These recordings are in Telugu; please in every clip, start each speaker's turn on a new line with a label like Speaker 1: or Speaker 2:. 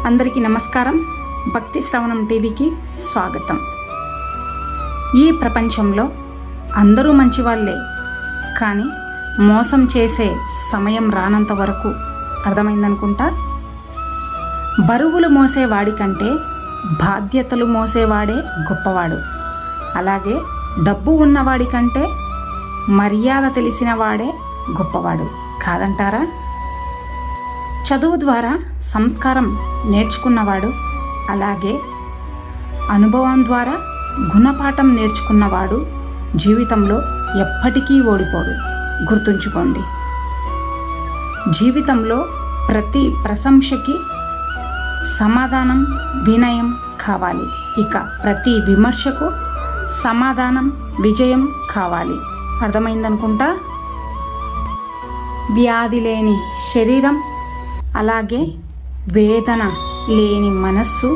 Speaker 1: అందరికీ నమస్కారం. భక్తి శ్రవణం టీవీకి స్వాగతం. ఈ ప్రపంచంలో అందరూ మంచివాళ్ళే, కానీ మోసం చేసే సమయం రానంత వరకు. అర్థమైందనుకుంటా. బరువులు మోసేవాడి కంటే బాధ్యతలు మోసేవాడే గొప్పవాడు. అలాగే డబ్బు ఉన్నవాడి కంటే మర్యాద తెలిసిన వాడే గొప్పవాడు కాదంటారా? చదువు ద్వారా సంస్కారం నేర్చుకున్నవాడు, అలాగే అనుభవం ద్వారా గుణపాఠం నేర్చుకున్నవాడు జీవితంలో ఎప్పటికీ ఓడిపోడు. గుర్తుంచుకోండి. జీవితంలో ప్రతి ప్రశంసకి సమాధానం వినయం కావాలి. ఇక ప్రతి విమర్శకు సమాధానం విజయం కావాలి. అర్థమైందనుకుంటా. వ్యాధి లేని శరీరం, అలాగే వేదన లేని మనస్సు,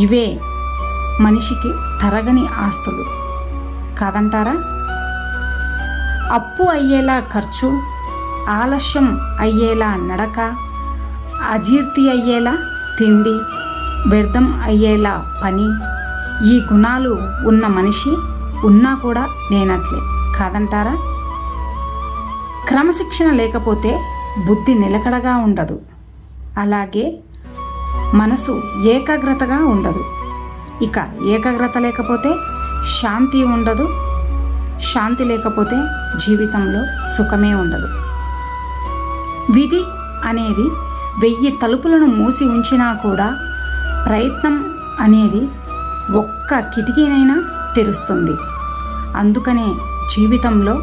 Speaker 1: ఇవే మనిషికి తరగని ఆస్తులు కాదంటారా? అప్పు అయ్యేలా ఖర్చు, ఆలస్యం అయ్యేలా నడక, అజీర్తి అయ్యేలా తిండి, వ్యర్థం అయ్యేలా పని, ఈ గుణాలు ఉన్న మనిషి ఉన్నా కూడా లేనట్లే కాదంటారా? క్రమశిక్షణ లేకపోతే బుద్ధి నిలకడగా ఉండదు, అలాగే మనసు ఏకాగ్రతగా ఉండదు. ఇక ఏకాగ్రత లేకపోతే శాంతి ఉండదు, శాంతి లేకపోతే జీవితంలో సుఖమే ఉండదు. విధి అనేది 1000 తలుపులను మూసి ఉంచినా కూడా ప్రయత్నం అనేది ఒక్క కిటికీనైనా తెరుస్తుంది. అందుకనే జీవితంలో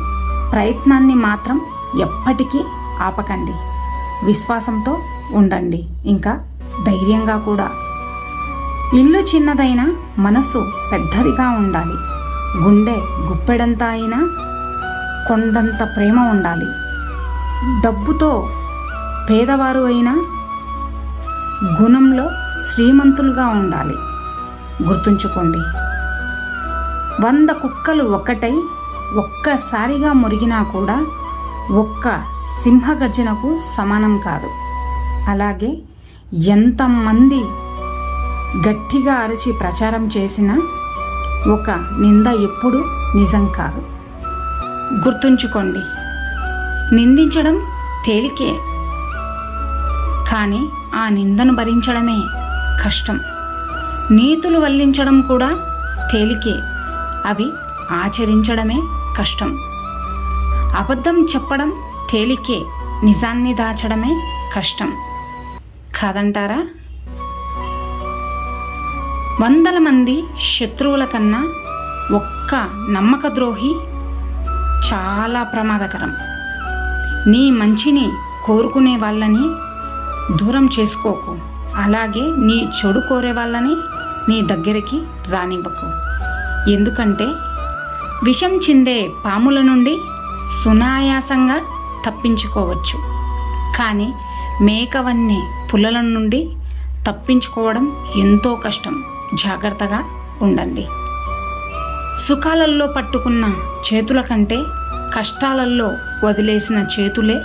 Speaker 1: ప్రయత్నాన్ని మాత్రం ఎప్పటికీ ఆపకండి. విశ్వాసంతో ఉండండి, ఇంకా ధైర్యంగా కూడా. ఇల్లు చిన్నదైనా మనసు పెద్దదిగా ఉండాలి. గుండె గుప్పెడంత అయినా కొండంత ప్రేమ ఉండాలి. డబ్బుతో పేదవారు అయినా గుణంలో శ్రీమంతులుగా ఉండాలి. గుర్తుంచుకోండి. 100 కుక్కలు ఒక్కటై ఒక్కసారిగా మురిగినా కూడా ఒక్క సింహగర్జనకు సమానం కాదు. అలాగే ఎంతమంది గట్టిగా అరిచి ప్రచారం చేసినా ఒక నింద ఎప్పుడు నిజం కాదు. గుర్తుంచుకోండి. నిందించడం తేలికే, కానీ ఆ నిందను భరించడమే కష్టం. నీతులు వల్లించడం కూడా తేలికే, అవి ఆచరించడమే కష్టం. అబద్ధం చెప్పడం తేలికే, నిజాన్ని దాచడమే కష్టం కాదంటారా? 100 మంది శత్రువుల కన్నా ఒక్క నమ్మక ద్రోహి చాలా ప్రమాదకరం. నీ మంచిని కోరుకునే వాళ్ళని దూరం చేసుకోకు, అలాగే నీ చెడు కోరే వాళ్ళని నీ దగ్గరికి రానివ్వకు. ఎందుకంటే విషం చిందే పాముల నుండి సునాయాసంగా తప్పించుకోవచ్చు, కానీ మేకవన్నీ పుల్లల నుండి తప్పించుకోవడం ఎంతో కష్టం. జాగ్రత్తగా ఉండండి. సుఖాలలో పట్టుకున్న చేతుల కంటే కష్టాలలో వదిలేసిన చేతులే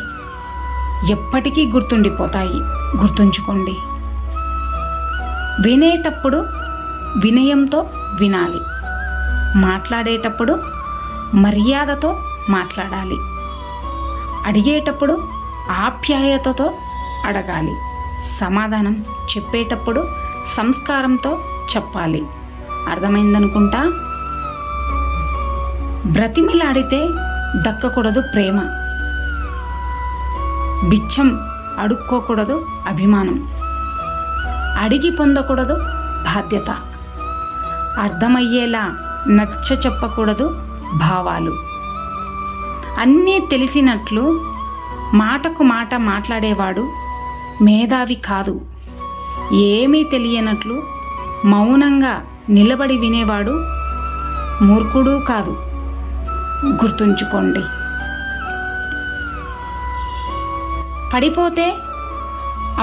Speaker 1: ఎప్పటికీ గుర్తుండిపోతాయి. గుర్తుంచుకోండి. వినేటప్పుడు వినయంతో వినాలి, మాట్లాడేటప్పుడు మర్యాదతో మాట్లాడాలి, అడిగేటప్పుడు ఆప్యాయతతో అడగాలి, సమాధానం చెప్పేటప్పుడు సంస్కారంతో చెప్పాలి. అర్థమైందనుకుంటా. బ్రతిమిలాడితే దక్కకూడదు ప్రేమ, బిచ్చం అడుక్కోకూడదు అభిమానం, అడిగి పొందకూడదు బాధ్యత, అర్థమయ్యేలా నచ్చ చెప్పకూడదు భావాలు. అన్నీ తెలిసినట్లు మాటకు మాట మాట్లాడేవాడు మేధావి కాదు. ఏమీ తెలియనట్లు మౌనంగా నిలబడి వినేవాడు మూర్ఖుడు కాదు. గుర్తుంచుకోండి. పడిపోతే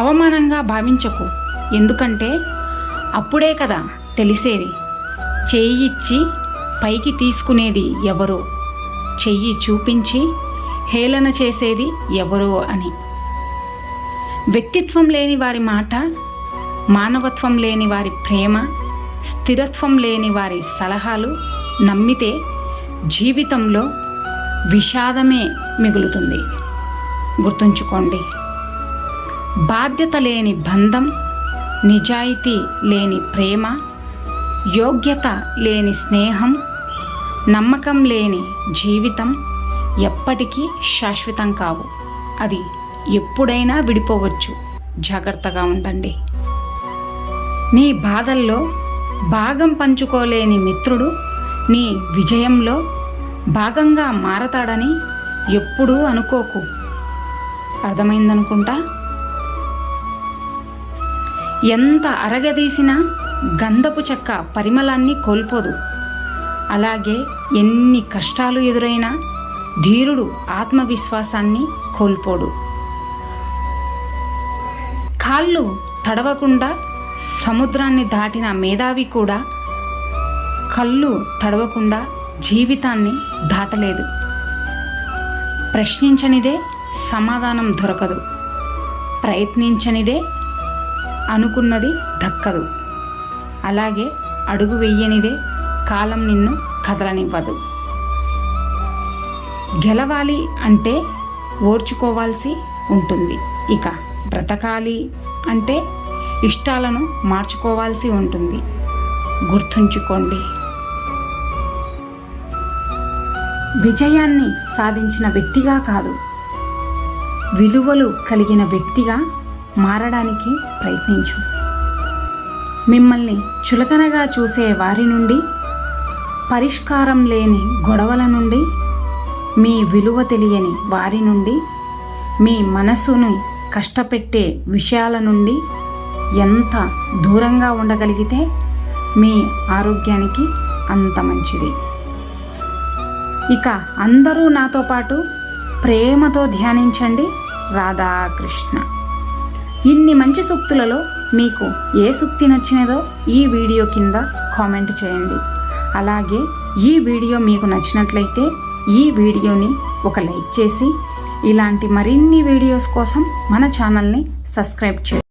Speaker 1: అవమానంగా భావించకు, ఎందుకంటే అప్పుడే కదా తెలిసేది చెయ్యిచ్చి పైకి తీసుకునేది ఎవరో, చెయ్యి చూపించి హేళన చేసేది ఎవరో అని. వ్యక్తిత్వం లేని వారి మాట మానవత్వం లేని వారి ప్రేమ, స్థిరత్వం లేని వారి సలహాలు నమ్మితే జీవితంలో విషాదమే మిగులుతుంది. గుర్తుంచుకోండి, బాధ్యత లేని బంధం, నిజాయితీ లేని ప్రేమ, యోగ్యత లేని స్నేహం, నమ్మకం లేని జీవితం ఎప్పటికీ శాశ్వతం కావు. అది ఎప్పుడైనా విడిపోవచ్చు. జాగ్రత్తగా ఉండండి. నీ బాధల్లో భాగం పంచుకోలేని మిత్రుడు నీ విజయంలో భాగంగా మారతాడని ఎప్పుడూ అనుకోకు. అర్థమైందనుకుంటా. ఎంత అరగదీసినా గంధపు చెక్క పరిమళాన్ని కోల్పోదు. అలాగే ఎన్ని కష్టాలు ఎదురైనా ధీరుడు ఆత్మవిశ్వాసాన్ని కోల్పోడు. కాళ్ళు తడవకుండా సముద్రాన్ని దాటిన మేధావి కూడా కళ్ళు తడవకుండా జీవితాన్ని దాటలేదు. ప్రశ్నించనిదే సమాధానం దొరకదు. ప్రయత్నించనిదే అనుకున్నది దక్కదు. అలాగే అడుగు వెయ్యనిదే కాలం నిన్ను కదలనివ్వదు. గెలవాలి అంటే ఓర్చుకోవాల్సి ఉంటుంది. ఇక బ్రతకాలి అంటే ఇష్టాలను మార్చుకోవాల్సి ఉంటుంది. గుర్తుంచుకోండి, విజయాన్ని సాధించిన వ్యక్తిగా కాదు, విలువలు కలిగిన వ్యక్తిగా మారడానికి ప్రయత్నించు. మిమ్మల్ని చులకనగా చూసే వారి నుండి, పరిష్కారం లేని గొడవల నుండి, మీ విలువ తెలియని వారి నుండి, మీ మనసుని కష్టపెట్టే విషయాల నుండి ఎంత దూరంగా ఉండగలిగితే మీ ఆరోగ్యానికి అంత మంచిది. ఇక అందరూ నాతో పాటు ప్రేమతో ధ్యానించండి. రాధాకృష్ణ. ఇన్ని మంచి సూక్తులలో మీకు ఏ సూక్తి నచ్చినదో ఈ వీడియో కింద కామెంట్ చేయండి. అలాగే ఈ వీడియో మీకు నచ్చినట్లయితే ఈ వీడియోని ఒక లైక్ చేసి ఇలాంటి మరిన్ని వీడియోస్ కోసం మన ఛానల్ని సబ్స్క్రైబ్ చేయండి.